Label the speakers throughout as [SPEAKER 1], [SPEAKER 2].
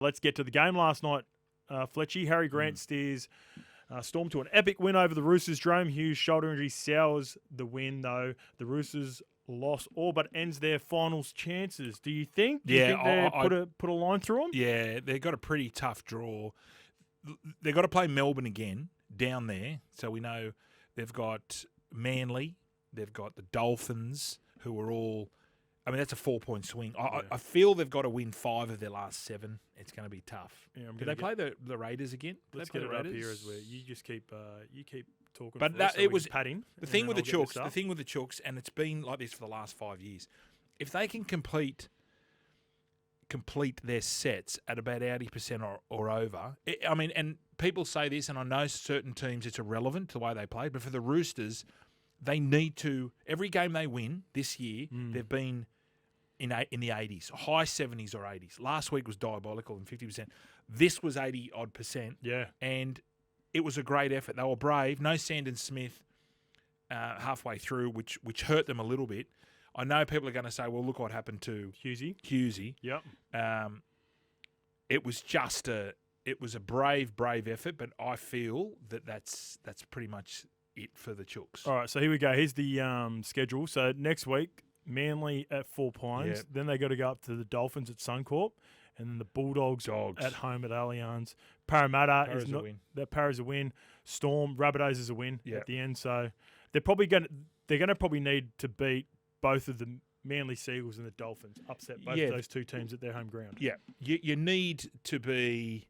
[SPEAKER 1] Let's get to the game last night, Fletchy. Harry Grant steers Storm to an epic win over the Roosters. Jahrome Hughes' shoulder injury sours the win, though. The Roosters loss all but ends their finals chances. Do you think? Do you think they put a line through them?
[SPEAKER 2] Yeah, they've got a pretty tough draw. They've got to play Melbourne again down there. So we know they've got Manly. They've got the Dolphins, who are all... I mean, that's a 4-point swing. I feel they've got to win 5 of their last 7. It's going to be tough. Yeah, do they play the Raiders again?
[SPEAKER 1] Let's get it up here as you just keep talking.
[SPEAKER 2] But it was padding. The thing with the Chooks, and it's been like this for the last 5 years. If they can complete their sets at about 80% or over, and people say this, and I know certain teams it's irrelevant to the way they play, but for the Roosters, they need to, every game they win this year, they've been in the 80s, high 70s or 80s. Last week was diabolical and 50%. This was 80-odd%.
[SPEAKER 1] Yeah.
[SPEAKER 2] And it was a great effort. They were brave. No Sandon Smith halfway through, which hurt them a little bit. I know people are going to say, well, look what happened to Hughesy.
[SPEAKER 1] Yep.
[SPEAKER 2] It was just a brave effort, but I feel that's pretty much it for the Chooks.
[SPEAKER 1] All right, so here we go. Here's the schedule. So next week, Manly at 4 Pines. Yep. Then they got to go up to the Dolphins at Suncorp, and then the Bulldogs at home at Allianz. Parramatta is not that Parra's a win. Storm, Rabbitohs is a win at the end. So they're going to probably need to beat both of the Manly Seagulls and the Dolphins, upset both of those two teams at their home ground.
[SPEAKER 2] Yeah, you need 13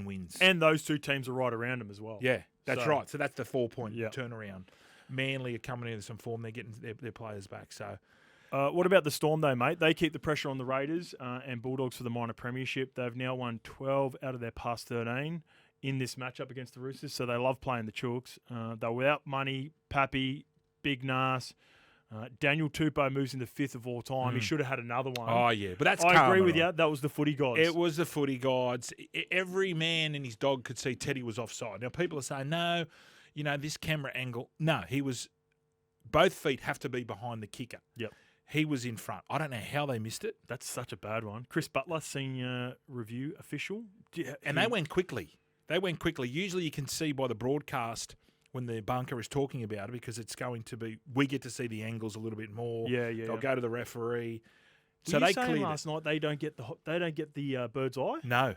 [SPEAKER 2] wins,
[SPEAKER 1] and those two teams are right around them as well.
[SPEAKER 2] Yeah, that's right. So that's the 4-point turnaround. Manly are coming into some form. They're getting their players back. So,
[SPEAKER 1] what about the Storm though, mate? They keep the pressure on the Raiders and Bulldogs for the minor premiership. They've now won 12 out of their past 13 in this matchup against the Roosters. So they love playing the Chooks. They're without money. Pappy, Big Nas. Daniel Tupou moves into 5th of all time. He should have had another one.
[SPEAKER 2] Oh, yeah. But that's
[SPEAKER 1] I agree with you. That was the footy gods.
[SPEAKER 2] It was the footy gods. Every man and his dog could see Teddy was offside. Now, people are saying, no, this camera angle. No, he was... Both feet have to be behind the kicker.
[SPEAKER 1] Yep.
[SPEAKER 2] He was in front. I don't know how they missed it.
[SPEAKER 1] That's such a bad one. Chris Butler, senior review official.
[SPEAKER 2] And they went quickly. Usually you can see by the broadcast when the bunker is talking about it, because it's going to be, we get to see the angles a little bit more.
[SPEAKER 1] Yeah.
[SPEAKER 2] They'll go to the referee.
[SPEAKER 1] So they saying last night they don't get the bird's eye?
[SPEAKER 2] No,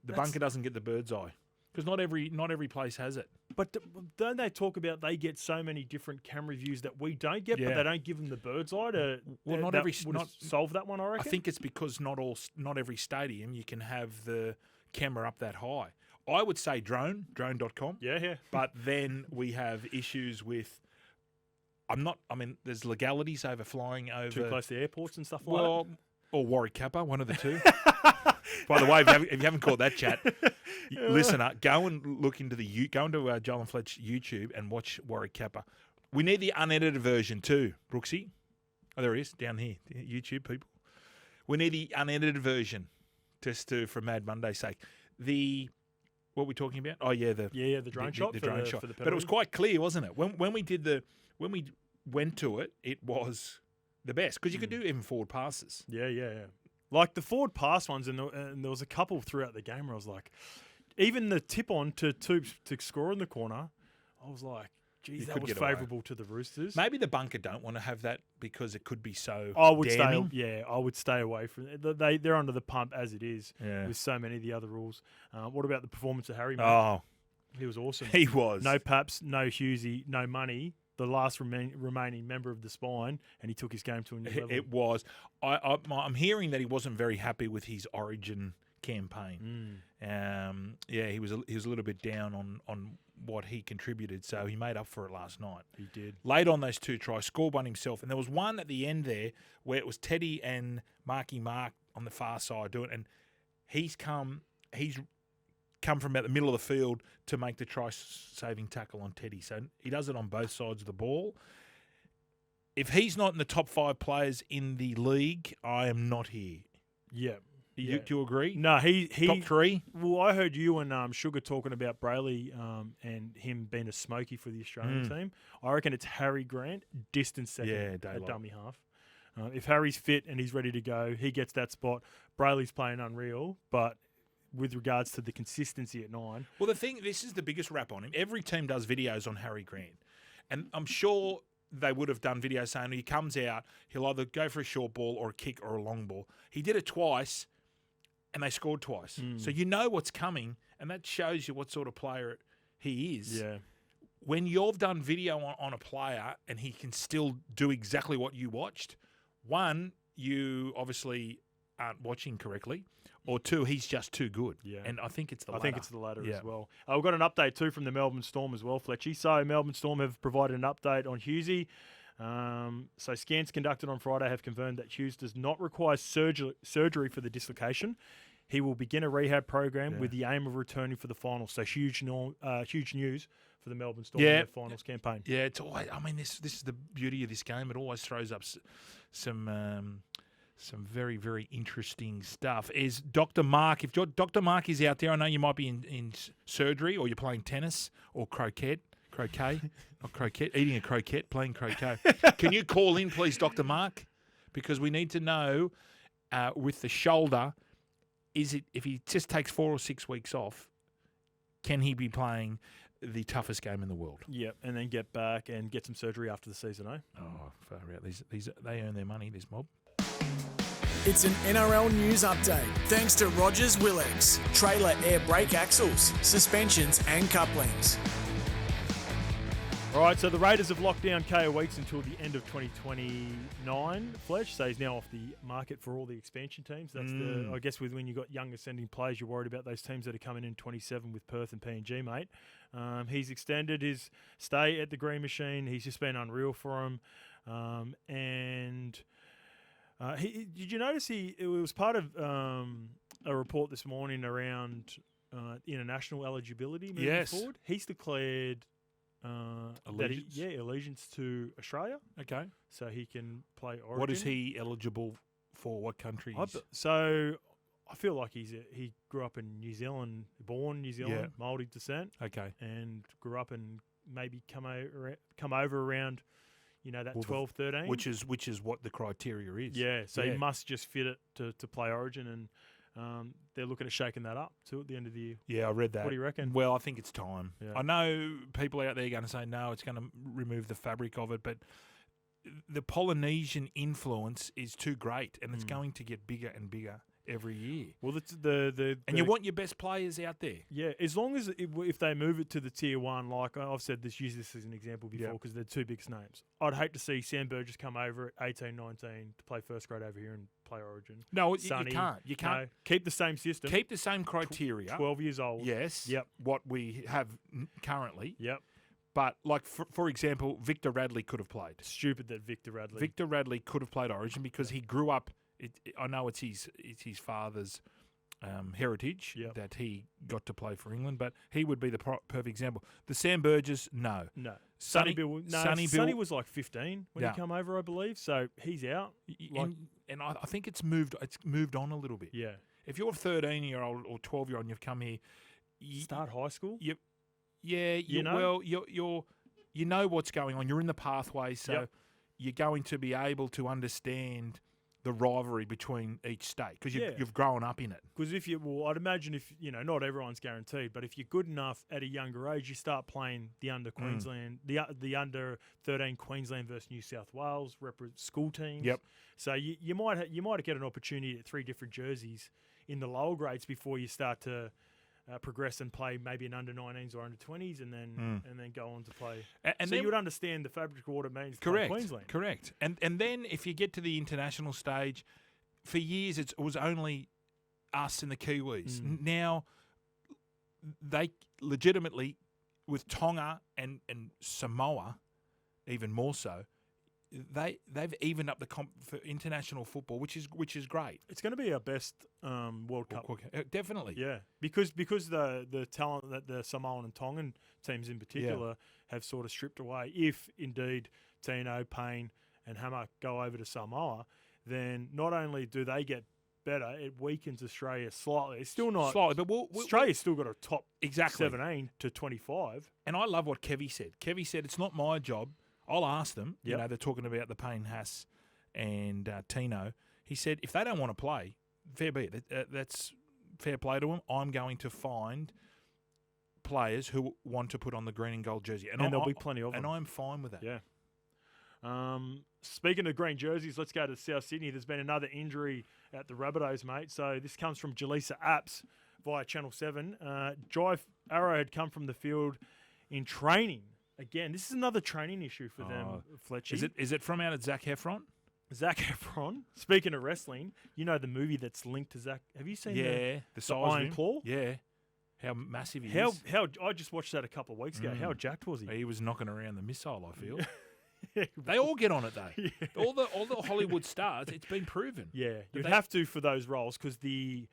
[SPEAKER 2] the bunker doesn't get the bird's eye because not every place has it.
[SPEAKER 1] But don't they talk about they get so many different camera views that we don't get, but they don't give them the bird's eye to?
[SPEAKER 2] Well,
[SPEAKER 1] solve that one. I reckon.
[SPEAKER 2] I think it's because not every stadium you can have the camera up that high. I would say drone.com.
[SPEAKER 1] Yeah.
[SPEAKER 2] But then we have issues with, there's legalities over flying over.
[SPEAKER 1] Too close to airports and stuff like that.
[SPEAKER 2] Or Warwick Kappa, one of the two. By the way, if you haven't caught that chat, listener, go and look into go into Joel and Fletch YouTube and watch Warwick Kappa. We need the unedited version too, Brooksy. Oh, there it is, down here, YouTube people. We need the unedited version, for Mad Monday's sake. What are we talking about? Oh yeah, the
[SPEAKER 1] drone shot.
[SPEAKER 2] The drone shot. But it was quite clear, wasn't it? When we went to it, it was the best because you could do even forward passes.
[SPEAKER 1] Yeah. Like the forward pass ones, and there was a couple throughout the game where I was like, even the tip on to score in the corner, I was like, geez, that was favourable to the Roosters.
[SPEAKER 2] Maybe the bunker don't want to have that because it could be so
[SPEAKER 1] I would stay away from it. They're under the pump as it is with so many of the other rules. What about the performance of Harry, mate?
[SPEAKER 2] Oh,
[SPEAKER 1] he was awesome.
[SPEAKER 2] He was.
[SPEAKER 1] No Paps, no Hughesy, no money. The last remaining member of the spine, and he took his game to a new level.
[SPEAKER 2] It was. I'm hearing that he wasn't very happy with his Origin campaign. He was a little bit down on what he contributed, so he made up for it last night.
[SPEAKER 1] He did.
[SPEAKER 2] Laid on those 2 tries, scored one himself, and there was one at the end there where it was Teddy and Marky Mark on the far side doing it, and he's come from about the middle of the field to make the try-saving tackle on Teddy. So he does it on both sides of the ball. If he's not in the top 5 players in the league, I am not here.
[SPEAKER 1] Yeah.
[SPEAKER 2] Do you agree?
[SPEAKER 1] No, he
[SPEAKER 2] top 3.
[SPEAKER 1] Well, I heard you and Sugar talking about Brayley and him being a smoky for the Australian team. I reckon it's Harry Grant, distant second, a dummy half. If Harry's fit and he's ready to go, he gets that spot. Brayley's playing unreal, but with regards to the consistency at 9.
[SPEAKER 2] Well, this is the biggest rap on him. Every team does videos on Harry Grant. And I'm sure they would have done videos saying he comes out, he'll either go for a short ball or a kick or a long ball. He did it twice, and they scored twice. So you know what's coming, and that shows you what sort of player he is.
[SPEAKER 1] Yeah.
[SPEAKER 2] When you've done video on a player and he can still do exactly what you watched, one, you obviously aren't watching correctly, or two, he's just too good.
[SPEAKER 1] Yeah.
[SPEAKER 2] And I think it's the latter.
[SPEAKER 1] I think it's the latter as well. We've got an update too from the Melbourne Storm as well, Fletchy. So Melbourne Storm have provided an update on Hughesy. So scans conducted on Friday have confirmed that Hughes does not require surgery for the dislocation. He will begin a rehab program with the aim of returning for the finals. So huge news for the Melbourne Storm in their finals campaign.
[SPEAKER 2] Yeah, it's always. I mean, this is the beauty of this game. It always throws up some very, very interesting stuff. Is Dr. Mark, if Dr. Mark is out there, I know you might be in surgery or you're playing tennis or croquet, eating a croquette, playing croquet. Can you call in, please, Dr. Mark? Because we need to know with the shoulder, if he just takes 4 or 6 weeks off, can he be playing the toughest game in the world?
[SPEAKER 1] Yep, and then get back and get some surgery after the season, eh?
[SPEAKER 2] Oh, far out. These they earn their money, this mob.
[SPEAKER 3] It's an NRL news update. Thanks to Rogers Willex, trailer air brake axles, suspensions and couplings.
[SPEAKER 1] All right, so the Raiders have locked down Kaeo Weeks until the end of 2029. Fletch, so he's now off the market for all the expansion teams. That's I guess when you've got young ascending players, you're worried about those teams that are coming in 27 with Perth and PNG, mate. He's extended his stay at the Green Machine. He's just been unreal for him. Did you notice it was part of a report this morning around international eligibility moving forward? He's declared allegiance to Australia.
[SPEAKER 2] Okay.
[SPEAKER 1] So he can play Origin.
[SPEAKER 2] What is he eligible for? What country?
[SPEAKER 1] So I feel like he grew up in New Zealand, born New Zealand, Māori descent.
[SPEAKER 2] Okay.
[SPEAKER 1] And grew up and maybe come over around, that 12, 13.
[SPEAKER 2] Which is what the criteria is.
[SPEAKER 1] Yeah, so he must just fit it to play Origin, and they're looking at shaking that up too at the end of the year.
[SPEAKER 2] Yeah, I read that.
[SPEAKER 1] What do you reckon?
[SPEAKER 2] Well, I think it's time.
[SPEAKER 1] Yeah.
[SPEAKER 2] I know people out there are going to say, no, it's going to remove the fabric of it, but the Polynesian influence is too great, and it's going to get bigger and bigger every year.
[SPEAKER 1] Well,
[SPEAKER 2] and you want your best players out there.
[SPEAKER 1] Yeah, as long as if they move it to the tier 1, like I've said, use this as an example before because they're two biggest names. I'd hate to see Sam Burgess come over at 18, 19 to play first grade over here and play Origin.
[SPEAKER 2] No, you can't. You can't.
[SPEAKER 1] No, keep the same system.
[SPEAKER 2] Keep the same criteria.
[SPEAKER 1] 12 years old.
[SPEAKER 2] Yes.
[SPEAKER 1] Yep.
[SPEAKER 2] What we have currently.
[SPEAKER 1] Yep.
[SPEAKER 2] But, like, for example, Victor Radley could have played.
[SPEAKER 1] Stupid that Victor Radley.
[SPEAKER 2] Victor Radley could have played Origin because he grew up. I know it's his father's heritage that he got to play for England, but he would be the perfect example. The Sam Burgess, no.
[SPEAKER 1] Sonny was like 15 when he came over, I believe, so he's out.
[SPEAKER 2] And I think it's moved on a little bit.
[SPEAKER 1] Yeah.
[SPEAKER 2] If you're a 13-year-old or 12-year-old and you've come here,
[SPEAKER 1] start high school.
[SPEAKER 2] You know what's going on. You're in the pathway, so you're going to be able to understand the rivalry between each state because you've grown up in it.
[SPEAKER 1] Because I'd imagine if not everyone's guaranteed, but if you're good enough at a younger age, you start playing the under Queensland, the under 13 Queensland versus New South Wales school teams.
[SPEAKER 2] Yep.
[SPEAKER 1] So you might get an opportunity at 3 different jerseys in the lower grades before you start to progress and play maybe an under 19s or under 20s, and then go on to play. And so you would understand the fabric of what it means to play Queensland.
[SPEAKER 2] Correct. And then if you get to the international stage, for years it was only us and the Kiwis. Now they legitimately, with Tonga and Samoa, even more so, they've evened up the comp for international football, which is great.
[SPEAKER 1] It's going to be our best World Cup.
[SPEAKER 2] Definitely.
[SPEAKER 1] Yeah, because the talent that the Samoan and Tongan teams in particular have sort of stripped away. If indeed Tino, Payne and Hammer go over to Samoa, then not only do they get better, it weakens Australia slightly. It's still not
[SPEAKER 2] slightly, but
[SPEAKER 1] Australia's still got a top
[SPEAKER 2] 17
[SPEAKER 1] to 25.
[SPEAKER 2] And I love what Kevy said. Kevy said, it's not my job. I'll ask them.
[SPEAKER 1] Yep.
[SPEAKER 2] They're talking about the Payne Haas and Tino. He said, if they don't want to play, fair be it. That's fair play to them. I'm going to find players who want to put on the green and gold jersey. And
[SPEAKER 1] there'll be plenty of them.
[SPEAKER 2] And I'm fine with that.
[SPEAKER 1] Yeah. Speaking of green jerseys, let's go to South Sydney. There's been another injury at the Rabbitohs, mate. So this comes from Jaleesa Apps via Channel 7. Jai Arrow had come from the field in training. Again, this is another training issue for them, Fletchy.
[SPEAKER 2] Is it from out at Zac Efron?
[SPEAKER 1] Zac Efron. Speaking of wrestling, you know the movie that's linked to Zac. Have you seen the Iron Claw?
[SPEAKER 2] Yeah. How massive he is.
[SPEAKER 1] How I just watched that a couple of weeks ago. How jacked was he?
[SPEAKER 2] He was knocking around the missile, I feel. They all get on it though. Yeah. All the Hollywood stars, it's been proven.
[SPEAKER 1] Yeah, you'd have to for those roles because the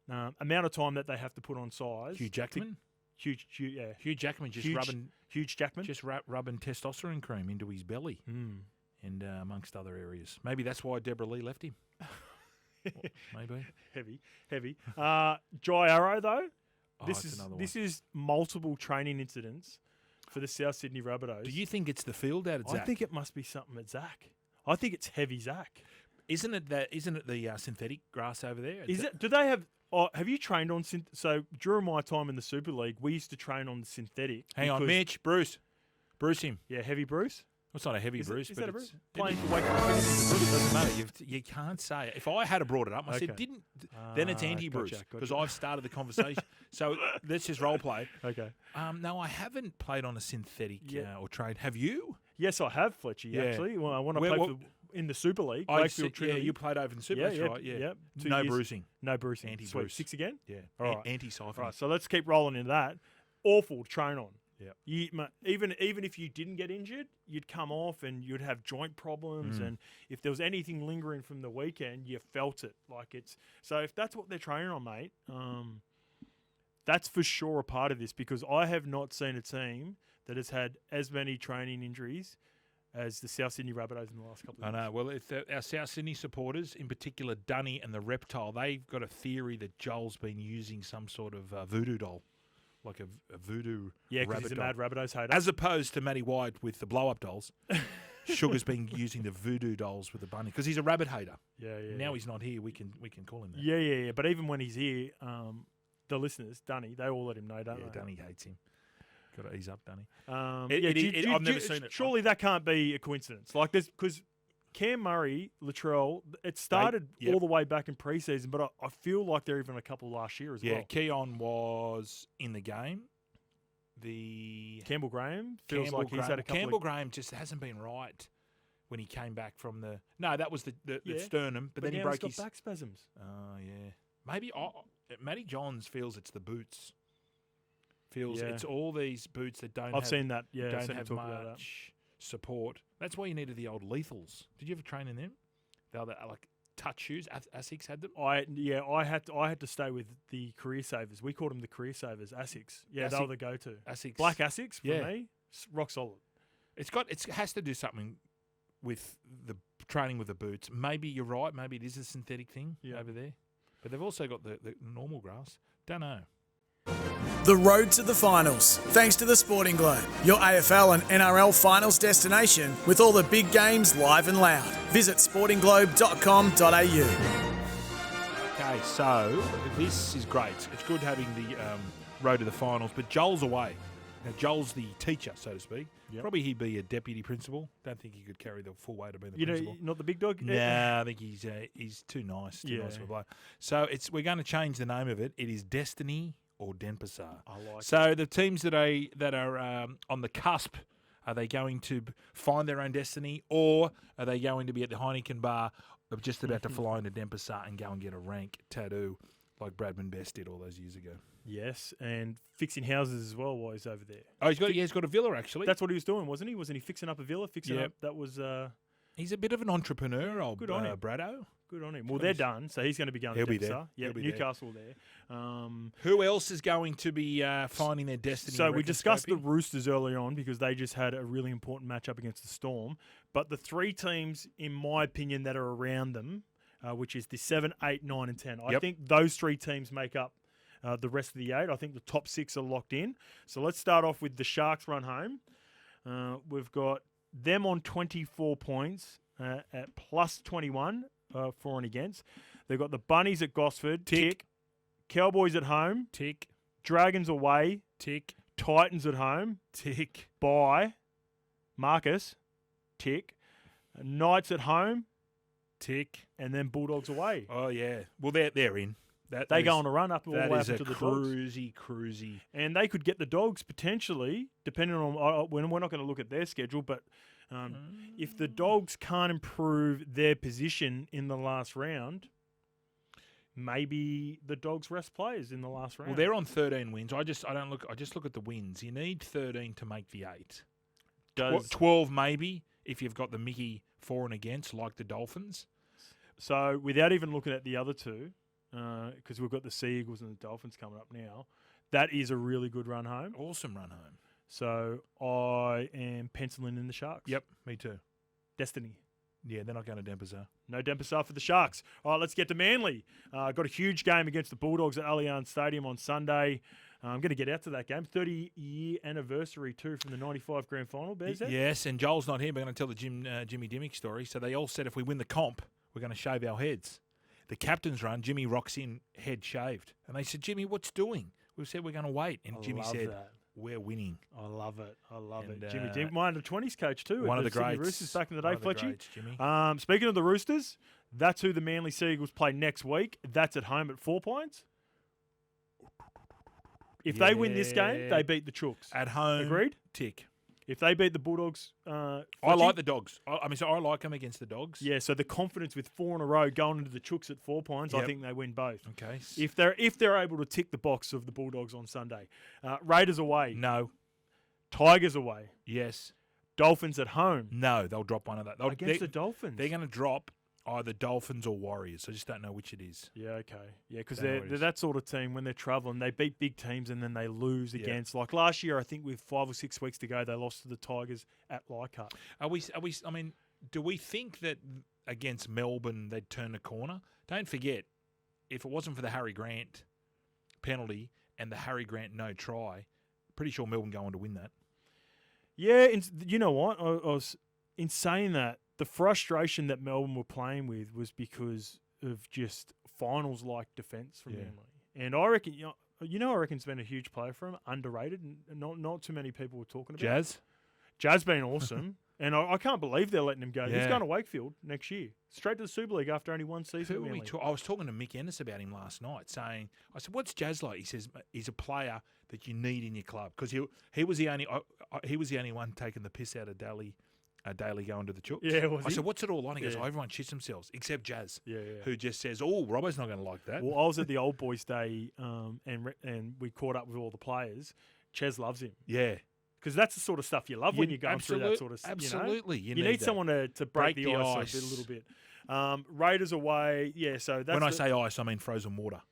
[SPEAKER 1] amount of time that they have to put on size.
[SPEAKER 2] Hugh Jackman.
[SPEAKER 1] Hugh
[SPEAKER 2] Jackman just rubbing testosterone cream into his belly, and amongst other areas. Maybe that's why Deborah Lee left him. Maybe
[SPEAKER 1] heavy. Jai Arrow though. This is multiple training incidents for the South Sydney Rabbitohs.
[SPEAKER 2] Do you think it's the field out at Zac?
[SPEAKER 1] I think it must be something at Zac. I think it's heavy Zac.
[SPEAKER 2] Isn't it the synthetic grass over there?
[SPEAKER 1] Is it? Do they have? Oh, have you trained on so during my time in the Super League, we used to train on the synthetic.
[SPEAKER 2] Hang on, Mitch, Bruce him.
[SPEAKER 1] Yeah, heavy Bruce.
[SPEAKER 2] Well, it's not a heavy Bruce,
[SPEAKER 1] is
[SPEAKER 2] but
[SPEAKER 1] it's
[SPEAKER 2] playing
[SPEAKER 1] for Wake.
[SPEAKER 2] It doesn't matter. You can't say it. If I had brought it up, I said didn't. Then it's anti-Bruce because I've started the conversation. So let's just role play.
[SPEAKER 1] Okay.
[SPEAKER 2] No, I haven't played on a synthetic or trade. Have you?
[SPEAKER 1] Yes, I have, Fletchy. Actually, well, I want to play in the Super League.
[SPEAKER 2] You played over in the Super League, right? Yeah.
[SPEAKER 1] Yep.
[SPEAKER 2] No bruising.
[SPEAKER 1] No bruising.
[SPEAKER 2] Anti-Bruce.
[SPEAKER 1] Sweet. 6 again?
[SPEAKER 2] Yeah.
[SPEAKER 1] All right.
[SPEAKER 2] Anti-siphon.
[SPEAKER 1] All right, so let's keep rolling into that. Awful to train on.
[SPEAKER 2] Yeah.
[SPEAKER 1] Even if you didn't get injured, you'd come off and you'd have joint problems. And if there was anything lingering from the weekend, you felt it. So if that's what they're training on, mate, that's for sure a part of this because I have not seen a team that has had as many training injuries as the South Sydney Rabbitohs in the last couple of years.
[SPEAKER 2] I know. Well, our South Sydney supporters, in particular Dunny and the Reptile, they've got a theory that Joel's been using some sort of voodoo doll, like a voodoo
[SPEAKER 1] because he's a mad Rabbitohs hater.
[SPEAKER 2] As opposed to Matty White with the blow-up dolls. Sugar's been using the voodoo dolls with the bunny because he's a rabbit hater.
[SPEAKER 1] Yeah.
[SPEAKER 2] Now he's not here. We can call him that.
[SPEAKER 1] Yeah. But even when he's here, the listeners, Dunny, they all let him know, don't they?
[SPEAKER 2] Yeah, Dunny hates him. Got to ease up, Dunny.
[SPEAKER 1] I've never seen it. Surely that can't be a coincidence. Like this, because Cam Murray, Latrell, it started all the way back in preseason, but I feel like they're even a couple last year as well.
[SPEAKER 2] Yeah, Keon was in the game.
[SPEAKER 1] Campbell Graham feels like he's had a couple.
[SPEAKER 2] Campbell Graham just hasn't been right when he came back from the. No, that was the sternum, but then he broke his
[SPEAKER 1] back spasms.
[SPEAKER 2] Oh yeah, maybe Matty Johns feels it's the boots. It's all these boots that don't.
[SPEAKER 1] I've seen that. Yeah,
[SPEAKER 2] don't have much support. That's why you needed the old Lethals. Did you ever train in them? The other like touch shoes. Asics had them.
[SPEAKER 1] I had to stay with the Career Savers. We called them the Career Savers. Asics. Yeah, they were the go-to.
[SPEAKER 2] Asics.
[SPEAKER 1] Black Asics for me. Rock solid.
[SPEAKER 2] It has to do something with the training with the boots. Maybe you're right. Maybe it is a synthetic thing over there. But they've also got the normal grass. Don't know.
[SPEAKER 3] The road to the finals, thanks to the Sporting Globe, your AFL and NRL finals destination with all the big games live and loud. Visit sportingglobe.com.au.
[SPEAKER 2] Okay, so this is great. It's good having the road to the finals, but Joel's away. Now, Joel's the teacher, so to speak. Yep. Probably he'd be a deputy principal. Don't think he could carry the full weight of being the principal.
[SPEAKER 1] Not the big dog?
[SPEAKER 2] No, I think he's too nice. Too nice of a bloke. So we're going to change the name of it. It is Destiny or Denpasar.
[SPEAKER 1] I like it.
[SPEAKER 2] So the teams that are on the cusp, are they going to find their own destiny, or are they going to be at the Heineken bar of just about to fly into Denpasar and go and get a rank tattoo like Bradman Best did all those years ago?
[SPEAKER 1] Yes, and fixing houses as well while he's over there.
[SPEAKER 2] Oh, he's got a villa actually.
[SPEAKER 1] That's what he was doing, wasn't he? Wasn't he fixing up a villa? That was.
[SPEAKER 2] He's a bit of an entrepreneur, old
[SPEAKER 1] Good on him.
[SPEAKER 2] Brado.
[SPEAKER 1] Good on him. Well, they're done, so he's going to be going to Denpasar. Yeah, Newcastle there.
[SPEAKER 2] Who else is going to be finding their destiny?
[SPEAKER 1] So we discussed the Roosters earlier on because they just had a really important matchup against the Storm. But the three teams, in my opinion, that are around them, which is the 7, 8, 9 and 10, I think those three teams make up the rest of the 8. I think the top 6 are locked in. So let's start off with the Sharks Run Home. We've got them on 24 points at plus 21 for and against. They've got the Bunnies at Gosford.
[SPEAKER 2] Tick.
[SPEAKER 1] Cowboys at home.
[SPEAKER 2] Tick.
[SPEAKER 1] Dragons away.
[SPEAKER 2] Tick.
[SPEAKER 1] Titans at home.
[SPEAKER 2] Tick.
[SPEAKER 1] Bye. Marcus. Tick. Knights at home.
[SPEAKER 2] Tick.
[SPEAKER 1] And then Bulldogs away.
[SPEAKER 2] Oh, yeah. Well, they're in.
[SPEAKER 1] They go on a run up all the way up to the Dogs.
[SPEAKER 2] Cruisy.
[SPEAKER 1] And they could get the Dogs potentially, depending on when we're not going to look at their schedule, but if the Dogs can't improve their position in the last round, maybe the Dogs rest players in the last round.
[SPEAKER 2] Well, they're on 13 wins. I just look at the wins. You need 13 to make the 8. 12 maybe if you've got the Mickey for and against, like the Dolphins.
[SPEAKER 1] So without even looking at the other two, because we've got the Sea Eagles and the Dolphins coming up now, that is a really good run home.
[SPEAKER 2] Awesome run home.
[SPEAKER 1] So I am penciling in the Sharks.
[SPEAKER 2] Yep, me too.
[SPEAKER 1] Destiny.
[SPEAKER 2] Yeah, they're not going to Dempsey.
[SPEAKER 1] No Dempsey for the Sharks. All right, let's get to Manly. Got a huge game against the Bulldogs at Allianz Stadium on Sunday. I'm going to get out to that game. 30-year anniversary, too, from the 95 grand final. Bears
[SPEAKER 2] yes, and Joel's not here. We're going to tell the Jimmy Dimmick story. So they all said if we win the comp, we're going to shave our heads. The captain's run, Jimmy rocks in, head shaved. And they said, Jimmy, what's doing? We said we're going to wait. And Jimmy said, we're winning.
[SPEAKER 1] I love it. Jimmy Dimmick, my under-20s coach, too.
[SPEAKER 2] One of the greats.
[SPEAKER 1] Roosters back in the day, Fletchy.
[SPEAKER 2] Jimmy.
[SPEAKER 1] Speaking of the Roosters, that's who the Manly Sea Eagles play next week. That's at home at 4 points. If they win this game, they beat the Chooks.
[SPEAKER 2] At home.
[SPEAKER 1] Agreed?
[SPEAKER 2] Tick.
[SPEAKER 1] If they beat the Bulldogs...
[SPEAKER 2] I like the Dogs. I like them against the Dogs.
[SPEAKER 1] Yeah, so the confidence with 4 in a row going into the Chooks at 4 points, I think they win both.
[SPEAKER 2] Okay.
[SPEAKER 1] If they're able to tick the box of the Bulldogs on Sunday. Raiders away.
[SPEAKER 2] No.
[SPEAKER 1] Tigers away.
[SPEAKER 2] Yes.
[SPEAKER 1] Dolphins at home.
[SPEAKER 2] No, they'll drop one of that.
[SPEAKER 1] Against the Dolphins.
[SPEAKER 2] They're going to drop either Dolphins or Warriors. I just don't know which it is.
[SPEAKER 1] Yeah, okay. Yeah, because they're that sort of team when they're travelling. They beat big teams and then they lose against. Like last year, I think with 5 or 6 weeks to go, they lost to the Tigers at Leichhardt.
[SPEAKER 2] I mean, do we think that against Melbourne they'd turn the corner? Don't forget, if it wasn't for the Harry Grant penalty and the Harry Grant no try, pretty sure Melbourne go on to win that.
[SPEAKER 1] Yeah, you know what? I was in saying that. The frustration that Melbourne were playing with was because of just finals-like defence from Manly. And I reckon, I reckon it's been a huge player for him, underrated, and not too many people were talking about it. Jazz been awesome, and I can't believe they're letting him go. Yeah. He's going to Wakefield next year, straight to the Super League after only one season.
[SPEAKER 2] I was talking to Mick Ennis about him last night, I said, what's Jazz like? He says, he's a player that you need in your club, because he was the only one taking the piss out of Daly going to the Chooks.
[SPEAKER 1] Yeah,
[SPEAKER 2] I said, what's it all like? He goes, everyone shits themselves except Jazz, who just says, Robbo's not going to like that.
[SPEAKER 1] Well, I was at the Old Boys Day and we caught up with all the players. Ches loves him.
[SPEAKER 2] Yeah.
[SPEAKER 1] Because that's the sort of stuff you love when you're going through that sort of stuff.
[SPEAKER 2] Absolutely.
[SPEAKER 1] You need someone to break the ice a little bit. Raiders away. Yeah, so that's...
[SPEAKER 2] When I say ice, I mean frozen water.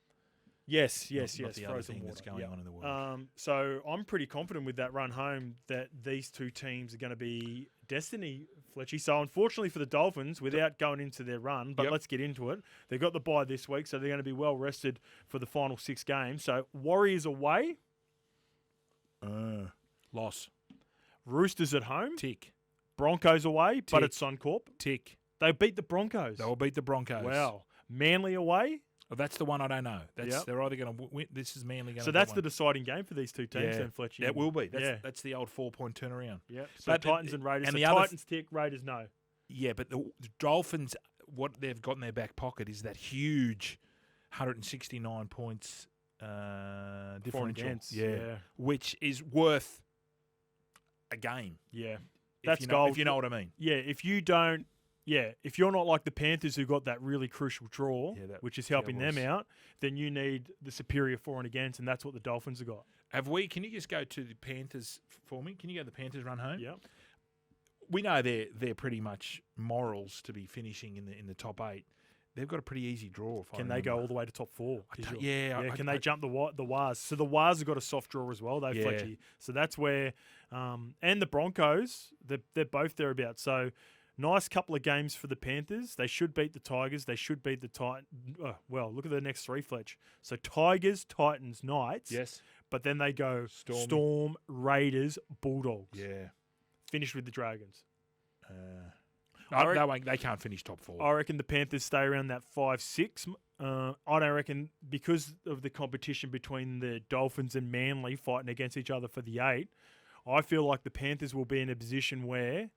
[SPEAKER 1] Yes,
[SPEAKER 2] not the
[SPEAKER 1] frozen
[SPEAKER 2] other thing
[SPEAKER 1] water.
[SPEAKER 2] that's going on in the world.
[SPEAKER 1] So I'm pretty confident with that run home that these two teams are going to be destiny, Fletchy. So unfortunately for the Dolphins, without going into their run, but let's get into it. They've got the bye this week, so they're going to be well rested for the final 6 games. So Warriors away.
[SPEAKER 2] Loss.
[SPEAKER 1] Roosters at home.
[SPEAKER 2] Tick.
[SPEAKER 1] Broncos away, but it's Suncorp.
[SPEAKER 2] Tick.
[SPEAKER 1] They beat the Broncos.
[SPEAKER 2] They will beat the Broncos.
[SPEAKER 1] Wow. Manly away.
[SPEAKER 2] Well, that's the one I don't know. They're either going to win. This is Manly going to.
[SPEAKER 1] So that's the deciding game for these two teams, then, Fletch.
[SPEAKER 2] That will be. That's the old 4-point turnaround.
[SPEAKER 1] Yeah. So Titans and Raiders. And the Titans tick, Raiders no.
[SPEAKER 2] Yeah, but the Dolphins, what they've got in their back pocket is that huge 169 points differential. Which is worth a game.
[SPEAKER 1] Yeah.
[SPEAKER 2] That's gold. If you know what I mean.
[SPEAKER 1] Yeah. If you don't. Yeah, if you're not like the Panthers who got that really crucial draw, which is helping them out, then you need the superior for and against, and that's what the Dolphins have got.
[SPEAKER 2] Can you just go to the Panthers for me? Can you go to the Panthers run home?
[SPEAKER 1] Yeah.
[SPEAKER 2] We know they're pretty much morals to be finishing in the top 8. They've got a pretty easy draw.
[SPEAKER 1] Can they go all the way to top 4? Can they
[SPEAKER 2] I
[SPEAKER 1] jump the Wars? So the Wars have got a soft draw as well, though, Fletchy. So that's where, and the Broncos, they're both thereabouts. So. Nice couple of games for the Panthers. They should beat the Tigers. They should beat the Titans. Look at the next 3, Fletch. So Tigers, Titans, Knights.
[SPEAKER 2] Yes.
[SPEAKER 1] But then they go Storm, Raiders, Bulldogs.
[SPEAKER 2] Yeah.
[SPEAKER 1] Finish with the Dragons.
[SPEAKER 2] They can't finish top 4.
[SPEAKER 1] I reckon the Panthers stay around that 5-6. I don't reckon because of the competition between the Dolphins and Manly fighting against each other for the 8. I feel like the Panthers will be in a position where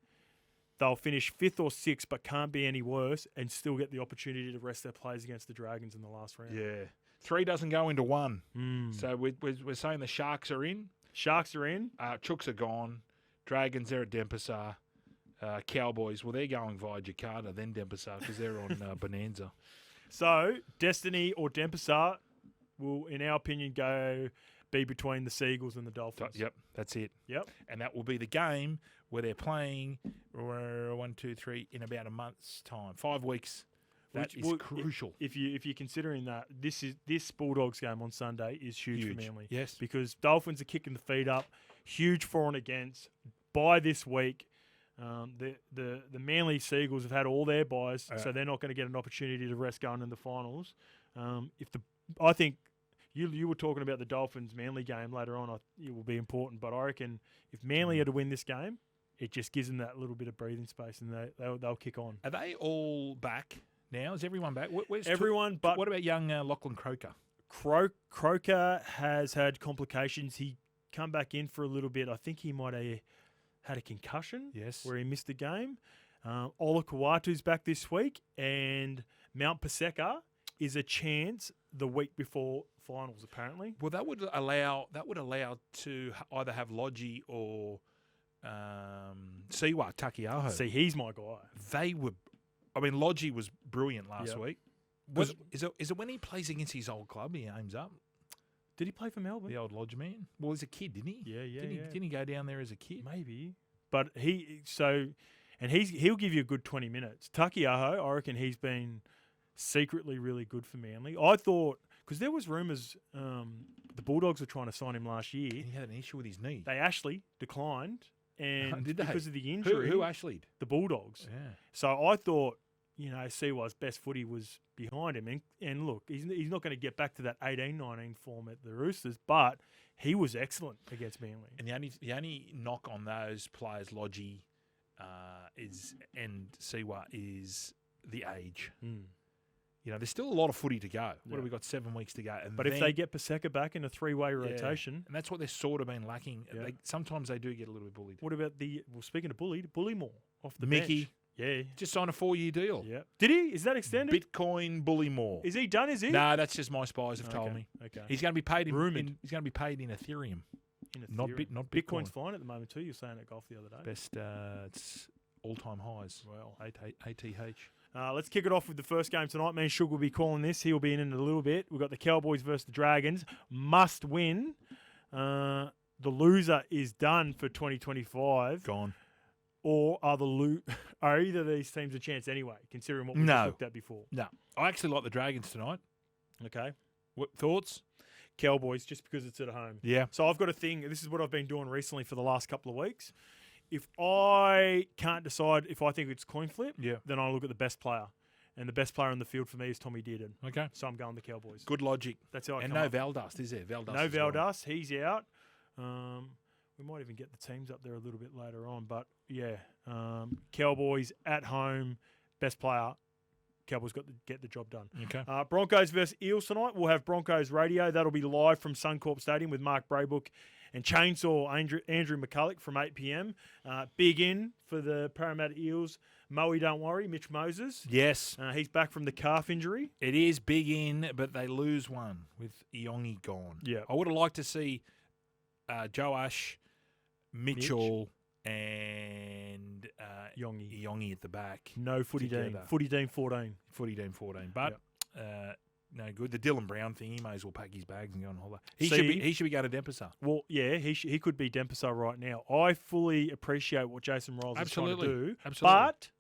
[SPEAKER 1] they'll finish 5th or 6th, but can't be any worse, and still get the opportunity to rest their players against the Dragons in the last round.
[SPEAKER 2] Yeah, 3 doesn't go into 1. So we're saying the Sharks are in.
[SPEAKER 1] Sharks are in.
[SPEAKER 2] Chooks are gone. Dragons, they're at Denpasar. Cowboys, well, they're going via Jakarta, then Denpasar, because they're on Bonanza.
[SPEAKER 1] So, Destiny or Denpasar will, in our opinion, be between the Seagulls and the Dolphins.
[SPEAKER 2] Yep, that's it.
[SPEAKER 1] Yep.
[SPEAKER 2] And that will be the game where they're playing 1, 2, 3 in about a month's time. 5 weeks. That is crucial.
[SPEAKER 1] If you're considering that, this Bulldogs game on Sunday is huge for Manly.
[SPEAKER 2] Yes.
[SPEAKER 1] Because Dolphins are kicking the feet up, huge for and against. By this week, the Manly Seagulls have had all their buys, so they're not going to get an opportunity to rest going in the finals. I think you were talking about the Dolphins Manly game later on. It will be important, but I reckon if Manly are to win this game, it just gives them that little bit of breathing space, and they'll kick on.
[SPEAKER 2] Are they all back now? Is everyone back? Where's
[SPEAKER 1] everyone? But
[SPEAKER 2] what about young Lachlan Croker?
[SPEAKER 1] Croker has had complications. He come back in for a little bit. I think he might have had a concussion.
[SPEAKER 2] Yes,
[SPEAKER 1] where he missed the game. Ola Kawatu's back this week, and Mount Paseka is a chance the week before finals. Apparently,
[SPEAKER 2] well, that would allow to either have Lodgy or Siwa Takiaho.
[SPEAKER 1] See, he's my guy.
[SPEAKER 2] They were. I mean, Lodgy was brilliant last week. Is it when he plays against his old club? He aims up.
[SPEAKER 1] Did he play for Melbourne?
[SPEAKER 2] The old Lodge man? Well, he's a kid, didn't he?
[SPEAKER 1] Yeah.
[SPEAKER 2] Didn't he go down there as a kid?
[SPEAKER 1] Maybe. But he'll give you a good 20 minutes. Takiaho, I reckon he's been secretly really good for Manly. I thought, because there was rumours the Bulldogs were trying to sign him last year.
[SPEAKER 2] And he had an issue with his knee.
[SPEAKER 1] They actually declined, and
[SPEAKER 2] Did they?
[SPEAKER 1] Because of the injury.
[SPEAKER 2] Who actually?
[SPEAKER 1] The Bulldogs.
[SPEAKER 2] Yeah.
[SPEAKER 1] So I thought, Siwa's best footy was behind him. And look, he's not going to get back to that 18-19 form at the Roosters, but he was excellent against Manly.
[SPEAKER 2] And the only knock on those players, Lodgy and Siwa, is the age. There's still a lot of footy to go. What have we got? 7 weeks to go.
[SPEAKER 1] But if they get Paseka back in a 3-way rotation,
[SPEAKER 2] and that's what they're sort of been lacking.
[SPEAKER 1] Yeah.
[SPEAKER 2] Sometimes they do get a little bit bullied.
[SPEAKER 1] What about speaking of Bullymore off the
[SPEAKER 2] Mickey?
[SPEAKER 1] bench? Yeah,
[SPEAKER 2] just signed a 4-year deal.
[SPEAKER 1] Yeah, did he? Is that extended?
[SPEAKER 2] Bitcoin Bullymore.
[SPEAKER 1] Is he done? Is he?
[SPEAKER 2] No, that's just my spies have told me.
[SPEAKER 1] Okay,
[SPEAKER 2] he's going to be paid
[SPEAKER 1] Rumored.
[SPEAKER 2] He's going to be paid in Ethereum. Not Bitcoin.
[SPEAKER 1] Bitcoin's flying at the moment too. You're saying at golf the other day.
[SPEAKER 2] Best, it's all-time highs.
[SPEAKER 1] Well,
[SPEAKER 2] ATH.
[SPEAKER 1] Let's kick it off with the first game tonight. Me and Shug will be calling this. He'll be in a little bit. We've got the Cowboys versus the Dragons. Must win. The loser is done for 2025.
[SPEAKER 2] Gone.
[SPEAKER 1] Or are either of these teams a chance anyway, considering what we just looked at before?
[SPEAKER 2] No. I actually like the Dragons tonight.
[SPEAKER 1] Okay.
[SPEAKER 2] What thoughts?
[SPEAKER 1] Cowboys, just because it's at home.
[SPEAKER 2] Yeah.
[SPEAKER 1] So I've got a thing. This is what I've been doing recently for the last couple of weeks. If I can't decide if I think it's coin flip, then I look at the best player. And the best player on the field for me is Tommy Dearden.
[SPEAKER 2] Okay.
[SPEAKER 1] So I'm going the Cowboys.
[SPEAKER 2] Good logic.
[SPEAKER 1] That's how I
[SPEAKER 2] And
[SPEAKER 1] come
[SPEAKER 2] no
[SPEAKER 1] up.
[SPEAKER 2] Valdas, is there? Valdas
[SPEAKER 1] no Valdas. He's out. We might even get the teams up there a little bit later on. But, yeah, Cowboys at home, best player. Cowboys got to get the job done.
[SPEAKER 2] Okay.
[SPEAKER 1] Broncos versus Eels tonight. We'll have Broncos radio. That'll be live from Suncorp Stadium with Mark Braybook and Chainsaw Andrew McCulloch from 8 p.m. Big in for the Parramatta Eels. Moe, don't worry, Mitch Moses.
[SPEAKER 2] Yes.
[SPEAKER 1] He's back from the calf injury.
[SPEAKER 2] It is big in, but they lose one with Iongi gone.
[SPEAKER 1] Yeah.
[SPEAKER 2] I would have liked to see Joash, Mitchell, and Iongi at the back.
[SPEAKER 1] No footy team. Footy team 14.
[SPEAKER 2] Footy team 14. But no good. The Dylan Brown thing, he may as well pack his bags and go on holiday. He should be going to Denpasar.
[SPEAKER 1] Well, yeah, he could be Denpasar right now. I fully appreciate what Jason Riles is trying to do.
[SPEAKER 2] Absolutely.
[SPEAKER 1] But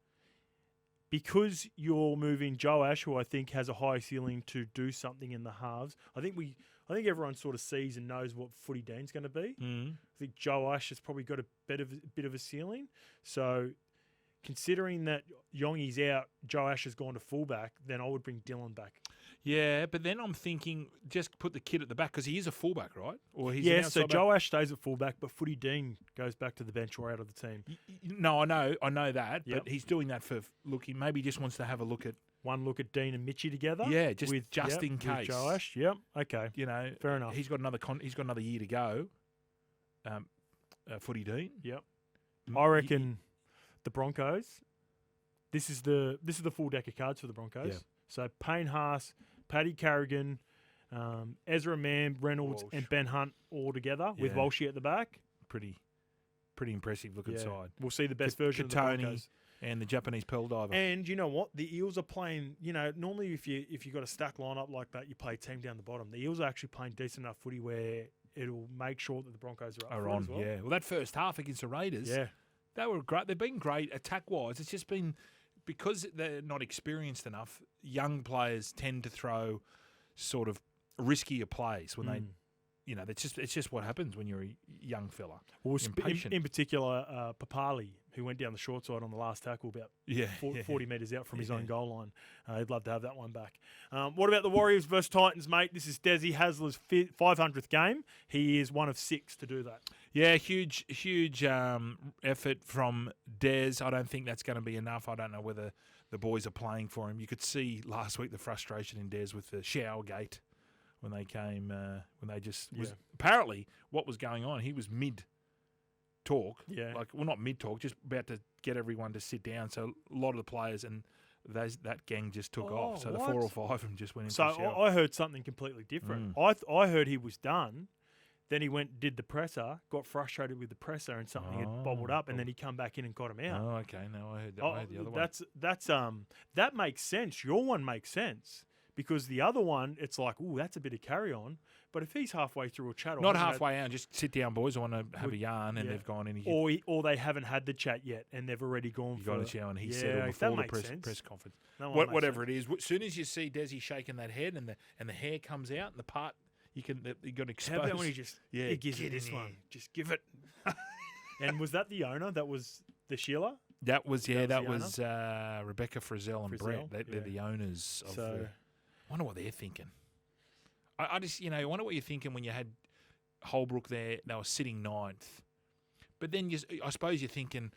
[SPEAKER 1] because you're moving Joash, who I think has a high ceiling to do something in the halves, I think everyone sort of sees and knows what Footy Dean's going to be.
[SPEAKER 2] Mm.
[SPEAKER 1] I think Joash has probably got a bit of a ceiling. So considering that Yongi's out, Joash has gone to fullback, then I would bring Dylan back.
[SPEAKER 2] Yeah, but then I'm thinking just put the kid at the back because he is a fullback, right? Or he's
[SPEAKER 1] so Joe Ash stays at fullback, but Footy Dean goes back to the bench or out of the team.
[SPEAKER 2] No, I know that, but he's doing that for looking. Maybe he just wants to have a look at
[SPEAKER 1] one look at Dean and Mitchie together.
[SPEAKER 2] Yeah, just in case.
[SPEAKER 1] With Joe Ash. Yep. Okay. Fair enough.
[SPEAKER 2] He's got another year to go. Footy Dean.
[SPEAKER 1] Yep. I reckon the Broncos. This is the full deck of cards for the Broncos. Yeah. So Payne Haas, Paddy Carrigan, Ezra Mann, Reynolds, and Ben Hunt all together with Walshy at the back.
[SPEAKER 2] Pretty impressive looking side.
[SPEAKER 1] We'll see the best version of the Broncos.
[SPEAKER 2] And the Japanese pearl diver.
[SPEAKER 1] And you know what? The Eels are playing, normally if you got a stack lineup like that, you play team down the bottom. The Eels are actually playing decent enough footy where it'll make sure that the Broncos are up as well.
[SPEAKER 2] Yeah. Well, that first half against the Raiders, they were great. They've been great attack-wise. It's just been, because they're not experienced enough, young players tend to throw sort of riskier plays when they... it's just what happens when you're a young fella.
[SPEAKER 1] Well, in particular, Papali, who went down the short side on the last tackle about 40 metres out from his own goal line. He'd love to have that one back. What about the Warriors versus Titans, mate? This is Desi Hasler's 500th game. He is one of 6 to do that.
[SPEAKER 2] Yeah, huge effort from Des. I don't think that's going to be enough. I don't know whether the boys are playing for him. You could see last week the frustration in Des with the shower gate. When they came, apparently what was going on, he was mid-talk.
[SPEAKER 1] Yeah.
[SPEAKER 2] Not mid-talk, just about to get everyone to sit down. So a lot of the players and that gang just took off. So the 4 or 5 of them just went into the shower.
[SPEAKER 1] So I heard something completely different. I heard he was done. Then he did the presser, got frustrated with the presser and something had bobbled up, and then he come back in and got him out.
[SPEAKER 2] Oh, okay. No, I heard the other one.
[SPEAKER 1] That makes sense. Your one makes sense. Because the other one, it's like, ooh, that's a bit of carry-on. But if he's halfway through a chat...
[SPEAKER 2] Not halfway out, just sit down, boys. I want to have a yarn, and they've gone in.
[SPEAKER 1] Or they haven't had the chat yet, and they've already gone for...
[SPEAKER 2] got a shower, and he settled before the press conference. Whatever it is. As soon as you see Desi shaking that head, and the hair comes out, and the part, you got to expose...
[SPEAKER 1] How about when he just... Yeah, gives you this one. Just give it. And was that the owner? That was the Sheila?
[SPEAKER 2] That was Rebecca Frizzell and Brett. They're the owners of the... I wonder what they're thinking. I just, I wonder what you're thinking when you had Holbrook there. They were sitting 9th, but then I suppose you're thinking,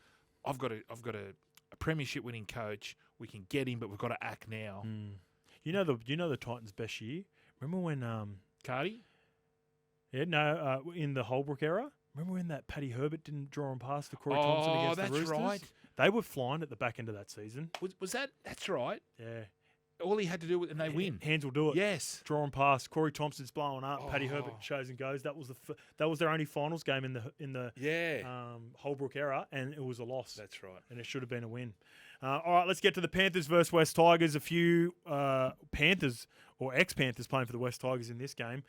[SPEAKER 2] I've got a premiership winning coach. We can get him, but we've got to act now.
[SPEAKER 1] You know the Titans' best year. Remember when
[SPEAKER 2] Cardi?
[SPEAKER 1] Yeah, no, in the Holbrook era. Remember when that Paddy Herbert didn't draw him past the Corey Thompson against the Roosters?
[SPEAKER 2] That's right.
[SPEAKER 1] They were flying at the back end of that season.
[SPEAKER 2] Was that? That's right.
[SPEAKER 1] Yeah.
[SPEAKER 2] All he had to do, and they win.
[SPEAKER 1] Hands will do it.
[SPEAKER 2] Yes,
[SPEAKER 1] drawing past. Corey Thompson's blowing up. Paddy Herbert shows and goes. That was their only finals game in the Holbrook era, and it was a loss.
[SPEAKER 2] That's right,
[SPEAKER 1] and it should have been a win. All right, let's get to the Panthers versus West Tigers. A few Panthers or ex-Panthers playing for the West Tigers in this game.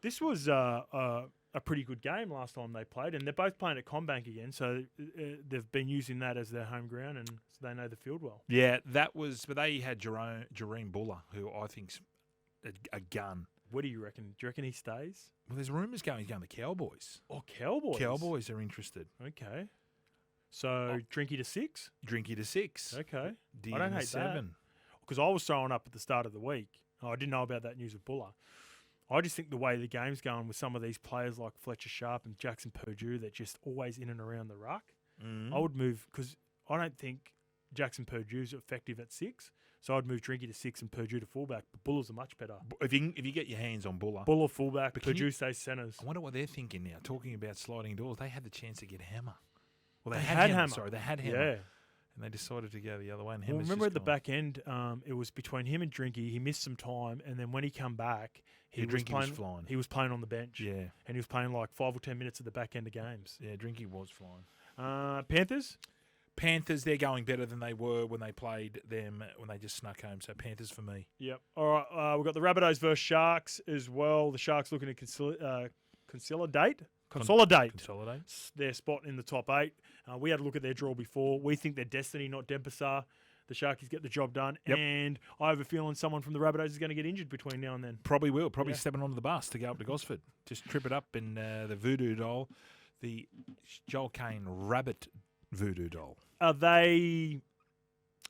[SPEAKER 1] This was a pretty good game last time they played, and they're both playing at CommBank again, so they've been using that as their home ground, and so they know the field well.
[SPEAKER 2] Yeah, that was, but they had Jahrome Buller, who I think's a gun.
[SPEAKER 1] What do you reckon? Do you reckon he stays?
[SPEAKER 2] Well, there's rumours he's going to Cowboys.
[SPEAKER 1] Oh, Cowboys.
[SPEAKER 2] Cowboys are interested.
[SPEAKER 1] Okay. So, Drinky to 6?
[SPEAKER 2] Drinky to 6.
[SPEAKER 1] Okay.
[SPEAKER 2] I don't hate 7.
[SPEAKER 1] That. Because I was throwing up at the start of the week. I didn't know about that news with Buller. I just think the way the game's going with some of these players like Fletcher Sharp and Jackson Purdue, they're just always in and around the ruck. I would move, because I don't think Jackson Purdue's effective at 6, so I'd move Drinky to 6 and Purdue to fullback. But Buller's a much better.
[SPEAKER 2] If you get your hands on Buller
[SPEAKER 1] fullback, Purdue stays centres.
[SPEAKER 2] I wonder what they're thinking now. Talking about sliding doors, they had the chance to get Hammer. Well,
[SPEAKER 1] they had Hammer.
[SPEAKER 2] Sorry, they had Hammer. Yeah. And they decided to go the other way. And
[SPEAKER 1] remember at the back end, it was between him and Drinky. He missed some time, and then when he come back, he was flying. He was playing on the bench.
[SPEAKER 2] Yeah,
[SPEAKER 1] and he was playing like 5 or 10 minutes at the back end of games.
[SPEAKER 2] Yeah, Drinky was flying.
[SPEAKER 1] Panthers,
[SPEAKER 2] they're going better than they were when they played them when they just snuck home. So Panthers for me.
[SPEAKER 1] Yep. All right, we've got the Rabbitohs versus Sharks as well. The Sharks looking to consolidate their spot in the top 8. We had a look at their draw before. We think they're Destiny, not Denpasar. The Sharkies get the job done. Yep. And I have a feeling someone from the Rabbitohs is going to get injured between now and then.
[SPEAKER 2] Probably will. Stepping onto the bus to go up to Gosford. Just trip it up in the voodoo doll. The Joel Kane Rabbit voodoo doll.
[SPEAKER 1] Are they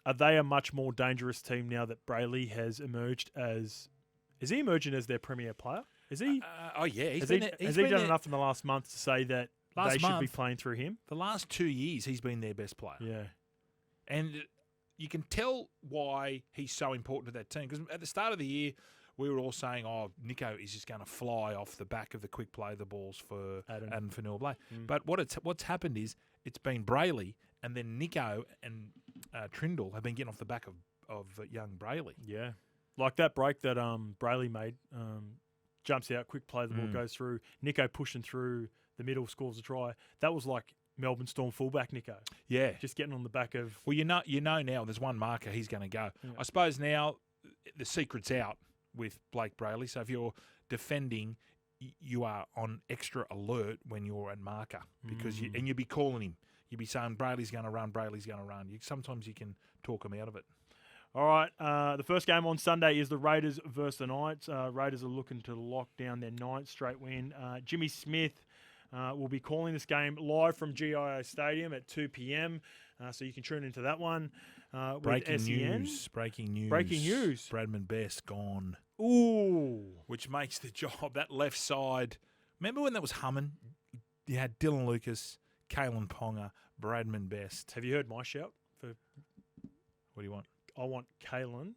[SPEAKER 1] Are they a much more dangerous team now that Brayley has emerged as? Is he emerging as their premier player? Is he?
[SPEAKER 2] Has
[SPEAKER 1] he done enough in the last month to say that they should be playing through him?
[SPEAKER 2] The last 2 years, he's been their best player.
[SPEAKER 1] Yeah.
[SPEAKER 2] And you can tell why he's so important to that team. Because at the start of the year, we were all saying, Nico is just going to fly off the back of the quick play the balls for Adam Fanua-Blake. But what's happened is it's been Brayley, and then Nico and Trindle have been getting off the back of young Brayley.
[SPEAKER 1] Yeah. Like that break that Brayley made, jumps out, quick play, the ball goes through. Nico pushing through the middle, scores a try. That was like Melbourne Storm fullback Nico.
[SPEAKER 2] Yeah.
[SPEAKER 1] Just getting on the back of...
[SPEAKER 2] Well, you know now there's one marker he's going to go.
[SPEAKER 1] Yeah.
[SPEAKER 2] I suppose now the secret's out with Blake Brayley. So if you're defending, you are on extra alert when you're at marker because you'll be calling him. You'll be saying Brayley's going to run, Brayley's going to run. Sometimes you can talk him out of it.
[SPEAKER 1] All right, the first game on Sunday is the Raiders versus the Knights. Raiders are looking to lock down their ninth straight win. Jimmy Smith will be calling this game live from GIO Stadium at 2 p.m, so you can tune into that one.
[SPEAKER 2] Breaking
[SPEAKER 1] SEN.
[SPEAKER 2] news.
[SPEAKER 1] Breaking news.
[SPEAKER 2] Bradman Best gone.
[SPEAKER 1] Ooh.
[SPEAKER 2] Which makes the job, that left side. Remember when that was humming? You had Dylan Lucas, Kalen Ponga, Bradman Best.
[SPEAKER 1] Have you heard my shout?
[SPEAKER 2] What do you want?
[SPEAKER 1] I want Kalen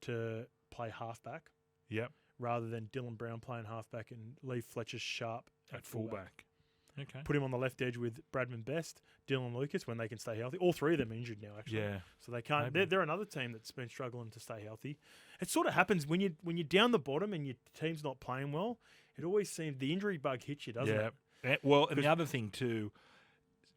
[SPEAKER 1] to play halfback.
[SPEAKER 2] Yep.
[SPEAKER 1] Rather than Dylan Brown playing halfback and leave Fletcher Sharp
[SPEAKER 2] at fullback. Okay.
[SPEAKER 1] Put him on the left edge with Bradman Best, Dylan Lucas when they can stay healthy. All three of them are injured now, actually.
[SPEAKER 2] Yeah.
[SPEAKER 1] So they can't. They're another team that's been struggling to stay healthy. It sort of happens when you're down the bottom and your team's not playing well. It always seems the injury bug hits you, doesn't it?
[SPEAKER 2] Yeah. Well, and the other thing too,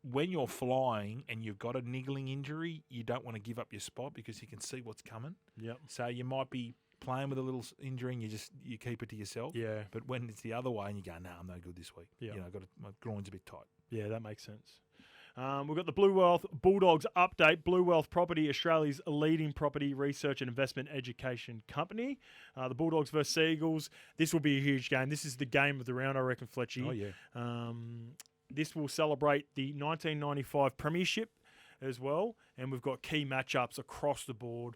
[SPEAKER 2] when you're flying and you've got a niggling injury, you don't want to give up your spot because you can see what's coming.
[SPEAKER 1] Yep.
[SPEAKER 2] So you might be playing with a little injury and you keep it to yourself.
[SPEAKER 1] Yeah.
[SPEAKER 2] But when it's the other way and you go, no, I'm no good this week.
[SPEAKER 1] Yeah.
[SPEAKER 2] My groin's a bit tight.
[SPEAKER 1] Yeah, that makes sense. We've got the Blue Wealth Bulldogs update. Blue Wealth Property, Australia's leading property research and investment education company. The Bulldogs versus Eagles. This will be a huge game. This is the game of the round, I reckon, Fletchy.
[SPEAKER 2] Oh, yeah.
[SPEAKER 1] This will celebrate the 1995 Premiership as well. And we've got key matchups across the board.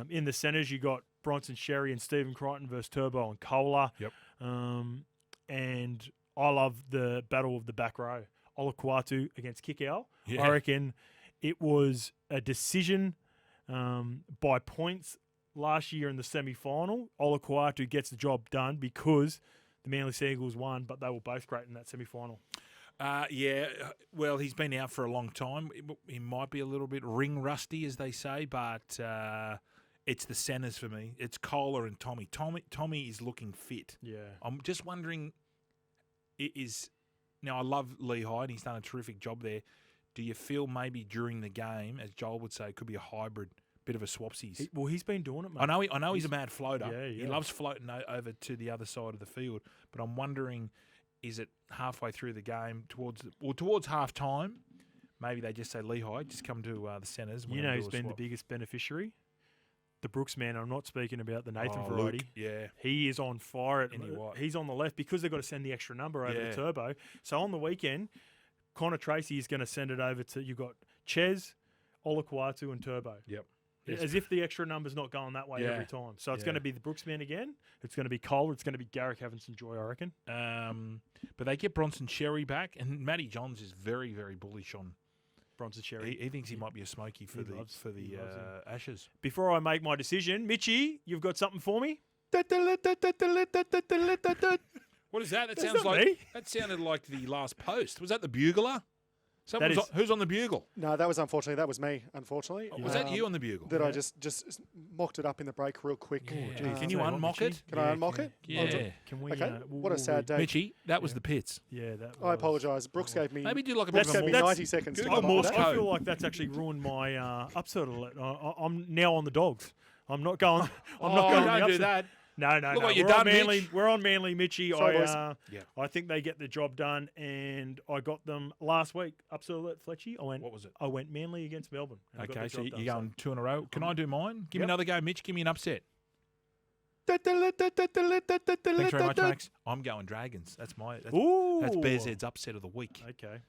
[SPEAKER 1] In the centres, you got Bronson Sherry and Stephen Crichton versus Turbo and Kohler.
[SPEAKER 2] Yep.
[SPEAKER 1] And I love the battle of the back row. Olakuatu against Kaeo.
[SPEAKER 2] Yeah.
[SPEAKER 1] I reckon it was a decision by points last year in the semi-final. Olakuatu gets the job done because the Manly Seagulls won, but they were both great in that semi-final.
[SPEAKER 2] Well, he's been out for a long time. He might be a little bit ring rusty, as they say, but it's the centres for me. It's Kohler and Tommy. Tommy is looking fit.
[SPEAKER 1] Yeah.
[SPEAKER 2] I'm just wondering, now I love Lehigh and he's done a terrific job there. Do you feel maybe during the game, as Joel would say, it could be a hybrid, bit of a swapsies?
[SPEAKER 1] He's been doing it, mate.
[SPEAKER 2] I know he's a mad floater.
[SPEAKER 1] Yeah.
[SPEAKER 2] He loves floating over to the other side of the field, but I'm wondering, is it halfway through the game towards half time? Maybe they just say Lehigh, just come to the centres.
[SPEAKER 1] You know who's been the biggest beneficiary? The Brooks man. I'm not speaking about the Nathan variety.
[SPEAKER 2] Luke, yeah.
[SPEAKER 1] He is on fire. He's on the left because they've got to send the extra number over to Turbo. So on the weekend, Connor Tracy is going to send it over to, you've got Ches, Olakuatu and Turbo.
[SPEAKER 2] Yep.
[SPEAKER 1] As if the extra number's not going that way every time. So it's going to be the Brooks man again. It's going to be Cole. It's going to be Garrick Havenson-Joy, I reckon.
[SPEAKER 2] But they get Bronson Sherry back, and Matty Johns is very, very bullish on
[SPEAKER 1] Bronson Sherry.
[SPEAKER 2] He thinks he might be a smoky for the Ashes.
[SPEAKER 1] Before I make my decision, Mitchie, you've got something for me?
[SPEAKER 2] What is that? That sounded like the last post. Was that the bugler? Who's on the bugle?
[SPEAKER 4] No, that was me, unfortunately.
[SPEAKER 2] Was that you on the bugle?
[SPEAKER 4] I just mocked it up in the break real quick.
[SPEAKER 2] Can you unmock it?
[SPEAKER 4] Can I unmock it?
[SPEAKER 2] Yeah.
[SPEAKER 1] Can we?
[SPEAKER 4] Okay. What a sad day.
[SPEAKER 2] Mitchie, that was the pits.
[SPEAKER 1] Yeah, that
[SPEAKER 4] I apologise. Brooks gave me.
[SPEAKER 2] Maybe do like a
[SPEAKER 4] Brooks gave me 90 seconds. To
[SPEAKER 2] Google Morse
[SPEAKER 1] I
[SPEAKER 2] code.
[SPEAKER 1] feel like that's actually ruined my upset alert. I'm now on the Dogs. I'm not going. I'm not going.
[SPEAKER 2] Don't do that.
[SPEAKER 1] No.
[SPEAKER 2] Look what you've done,
[SPEAKER 1] Manly.
[SPEAKER 2] Mitch.
[SPEAKER 1] We're on Manly, Mitchie.
[SPEAKER 4] Sorry,
[SPEAKER 1] I think they get the job done, and I got them last week. Upset alert, Fletchy.
[SPEAKER 2] What was it?
[SPEAKER 1] I went Manly against Melbourne.
[SPEAKER 2] Okay, so you're going 2 in a row. Can I do mine? Give me another go, Mitch. Give me an upset. Thanks very much, Max. I'm going Dragons. That's Bears Head's upset of the week.
[SPEAKER 1] Okay.